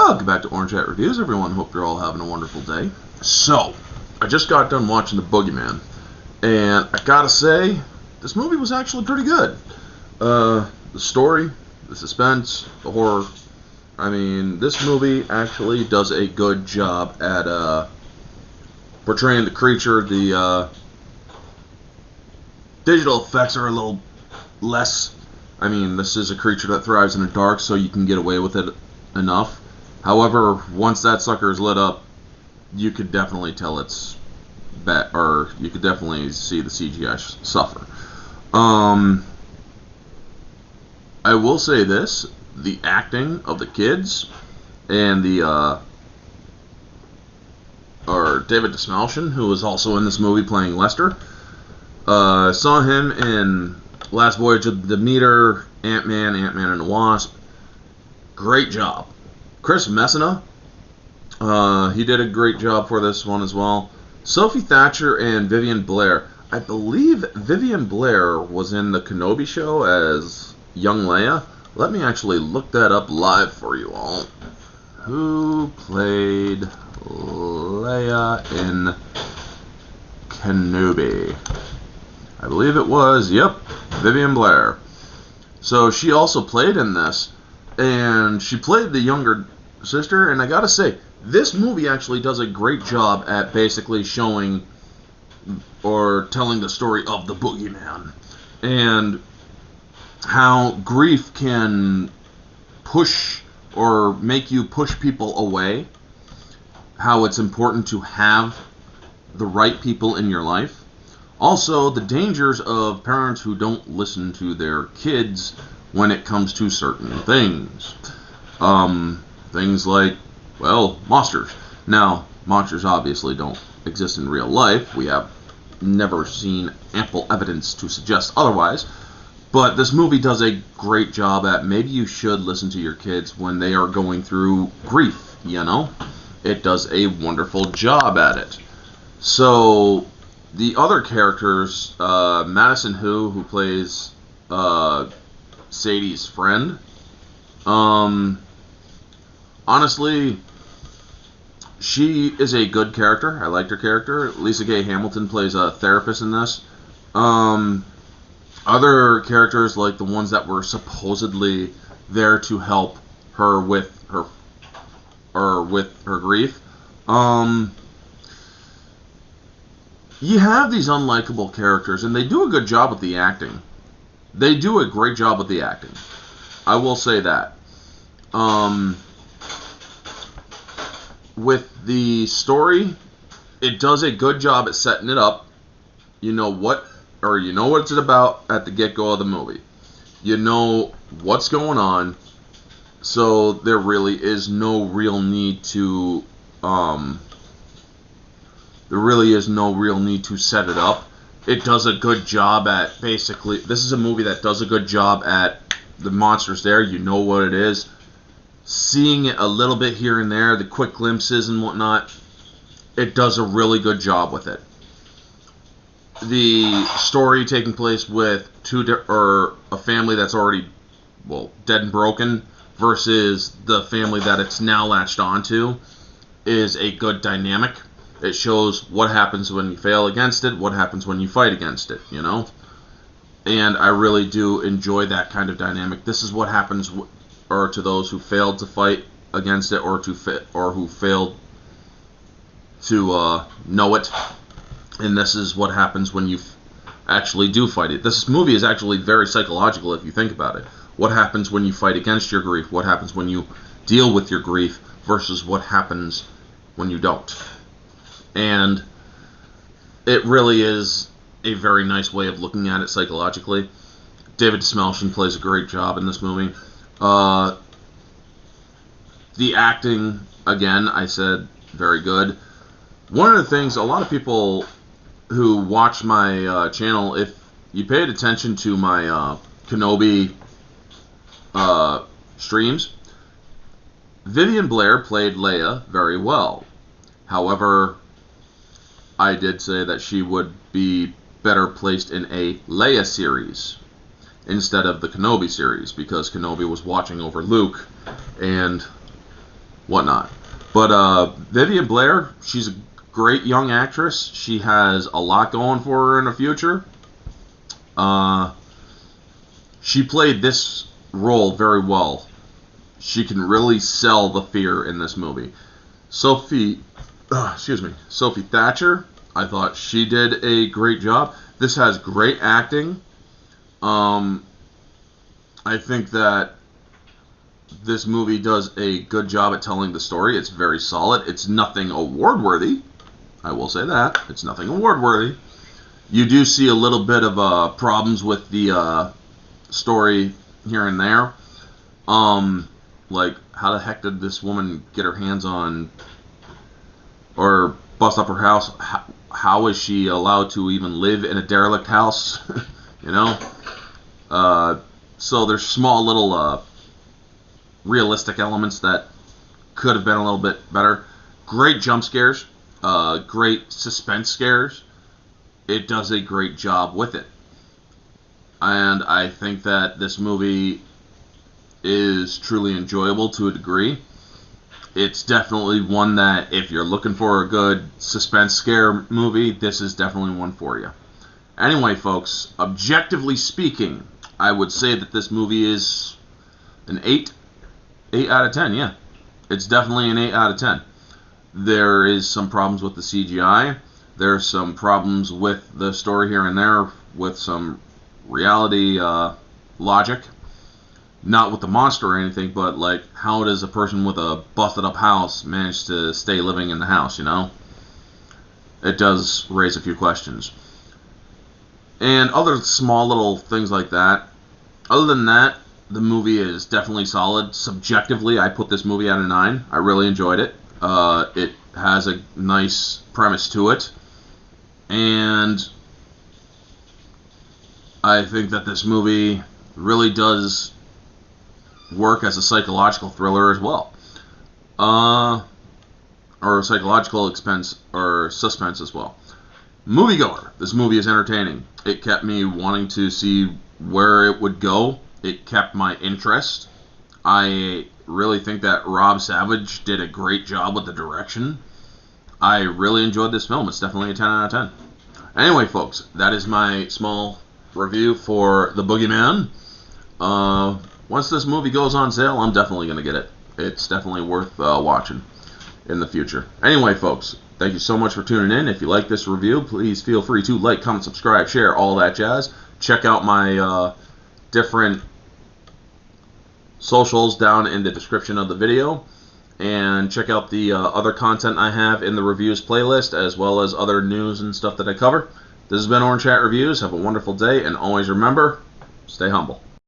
Welcome back to Orange Hat Reviews, everyone. Hope you're all having a wonderful day. So, I just got done watching The Boogeyman, and I gotta say, this movie was actually pretty good. The story, the suspense, the horror. I mean, this movie actually does a good job at portraying the creature. The digital effects are a little less. I mean, this is a creature that thrives in the dark, so you can get away with it enough. However, once that sucker is lit up, you could definitely tell it's bad, or you could definitely see the CGI suffer. I will say this: the acting of the kids and the David Desmalchian, who was also in this movie playing Lester. Saw him in Last Voyage of the Demeter, Ant-Man and the Wasp. Great job. Chris Messina, he did a great job for this one as well. Sophie Thatcher and Vivian Blair. I believe Vivian Blair was in the Kenobi show as young Leia. Let me actually look that up live for you all. Who played Leia in Kenobi? I believe it was, Vivian Blair. So she also played in this, and she played the younger sister, and I gotta say, this movie actually does a great job at basically showing or telling the story of the Boogeyman, and how grief can push or make you push people away, how it's important to have the right people in your life. Also, the dangers of parents who don't listen to their kids when it comes to certain things. Things like, well, monsters. Now, monsters obviously don't exist in real life. We have never seen ample evidence to suggest otherwise. But this movie does a great job at maybe you should listen to your kids when they are going through grief, you know? It does a wonderful job at it. So, the other characters, Madison who plays Sadie's friend, honestly, she is a good character. I liked her character. Lisa Gay Hamilton plays a therapist in this. Other characters, like the ones that were supposedly there to help her with her grief, you have these unlikable characters, and they do a good job with the acting. They do a great job with the acting. I will say that. With the story, it does a good job at setting it up. You know what it's about at the get-go of the movie. You know what's going on, so there really is no real need to set it up. It does a good job at basically, this is a movie that does a good job at the monsters there. You know what it is. Seeing it a little bit here and there, the quick glimpses and whatnot, it does a really good job with it. The story taking place with a family that's already, well, dead and broken versus the family that it's now latched onto is a good dynamic. It shows what happens when you fail against it, what happens when you fight against it, you know? And I really do enjoy that kind of dynamic. This is what happens to those who failed to fight against it, or who failed to know it. And this is what happens when you actually do fight it. This movie is actually very psychological if you think about it. What happens when you fight against your grief? What happens when you deal with your grief versus what happens when you don't? And it really is a very nice way of looking at it psychologically. David Desmalchian plays a great job in this movie. The acting, again, I said, very good. One of the things, a lot of people who watch my channel, if you paid attention to my Kenobi streams, Vivian Blair played Leia very well. However, I did say that she would be better placed in a Leia series instead of the Kenobi series, because Kenobi was watching over Luke, and whatnot. But Vivian Blair, she's a great young actress. She has a lot going for her in the future. She played this role very well. She can really sell the fear in this movie. Sophie Thatcher, I thought she did a great job. This has great acting. I think that this movie does a good job at telling the story. It's very solid. It's nothing award-worthy. I will say that. It's nothing award-worthy. You do see a little bit of problems with the story here and there. Like, how the heck did this woman get her hands on or bust up her house? How is she allowed to even live in a derelict house? You know? So there's small little realistic elements that could have been a little bit better. Great jump scares. Great suspense scares. It does a great job with it. And I think that this movie is truly enjoyable to a degree. It's definitely one that, if you're looking for a good suspense scare movie, this is definitely one for you. Anyway, folks, objectively speaking, I would say that this movie is an 8 out of 10, yeah. It's definitely an 8 out of 10. There is some problems with the CGI. There's some problems with the story here and there, with some reality logic. Not with the monster or anything, but like, how does a person with a busted up house manage to stay living in the house, you know? It does raise a few questions. And other small little things like that. Other than that, the movie is definitely solid. Subjectively, I put this movie at a 9. I really enjoyed it. It has a nice premise to it. And I think that this movie really does work as a psychological thriller as well. Or psychological suspense as well. Moviegoer. This movie is entertaining. It kept me wanting to see where it would go. It kept my interest. I really think that Rob Savage did a great job with the direction. I really enjoyed this film. It's definitely a 10 out of 10. Anyway, folks, that is my small review for The Boogeyman. Once this movie goes on sale, I'm definitely going to get it. It's definitely worth watching in the future. Anyway, folks, thank you so much for tuning in. If you like this review, please feel free to like, comment, subscribe, share, all that jazz. Check out my different socials down in the description of the video. And check out the other content I have in the reviews playlist, as well as other news and stuff that I cover. This has been Orange Hat Reviews. Have a wonderful day, and always remember, stay humble.